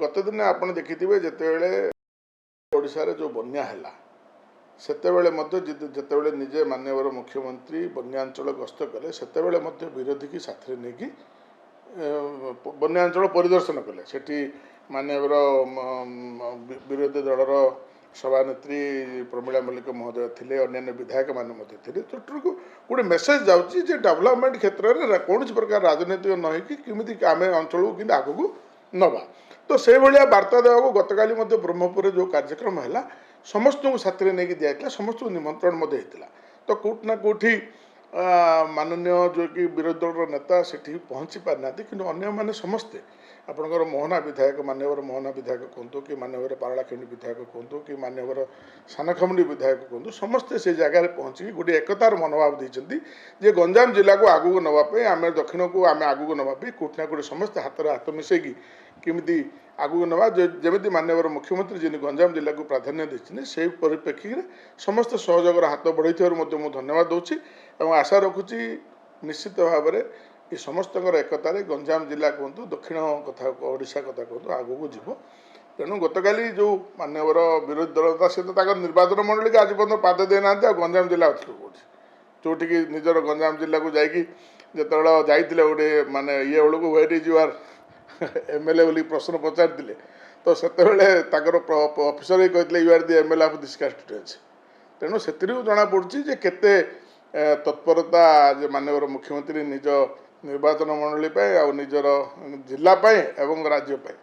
गत दिन आप देखिथे जितेबले ओडिशा रे जो बन्या हैला सेतेबेले जितेबले निजे माननीय मुख्यमंत्री बन्यांचल गस्त कले सेतेबेले विरोधी की साथी नहीं बन्यांचल परिदर्शन कले सेठी माननीय विरोधी दलर सभानेत्री प्रमिला मल्लिक महोदय थे अन्य विधायक मैंने थे तो गोटे मेसेज जाऊँगी डेवलपमेंट क्षेत्र में कौन प्रकार राजनीतिक न होमी आम अंचल कि आग को नवा तो से भाया वार्ता देवा गतकाली ब्रह्मपुर जो कार्यक्रम है समस्त को साथी नहीं दिखाई समस्त को निमंत्रण होता तो कौट ना कौटी माननीय जो कि विरोधी दल नेता से पहुँची पारिना कि अन्य समस्ते आपणकर मोहना विधायक मान्यवर मोहना विधायक कहतु कि मान्यवर पारलाखेड़ी विधायक कहतु कि मान्यवर सानखमुंडी विधायक कहतु समस्ते से जगह पहुँची गोटे एकतार मनोभाव देते जे गंजाम जिला को आगू नापी आम दक्षिण को आम आगू नापी कौटना कौटे समस्ते हाथ हाथ मिसेगी किमिति आगू नवा जमी मान्यवर मुख्यमंत्री जी गंजाम जिला को प्राधान्य देते से परिप्रेक्षी में समस्त सहयोगर हाथ बढ़ाई धन्यवाद दूसरी और आशा रखुची निश्चित भाव में ये समस्त एकतार गंजाम जिला कहतु दक्षिण कथा ओडिशा कथा कहतु आगू को जीव तेणु गतकाली जो मान्यवर विरोधी दल से तो निर्वाचन मंडली की आज पर्यटन पाद देना गंजाम जिला अच्छे कौटी जोटिकी निजर गंजाम जिला को जाकि जो जाते गोटे मानने ये बेलू व्हेट इज यूर एमएलए बोली प्रश्न पचारि तो से ऑफिसर ही कहते you are the MLA of this constituency तेणु से जना पड़ी जे केते तत्परता जे माननीय मुख्यमंत्री निज निर्वाचन मंडली निजर जिलापाई एवं राज्यपाई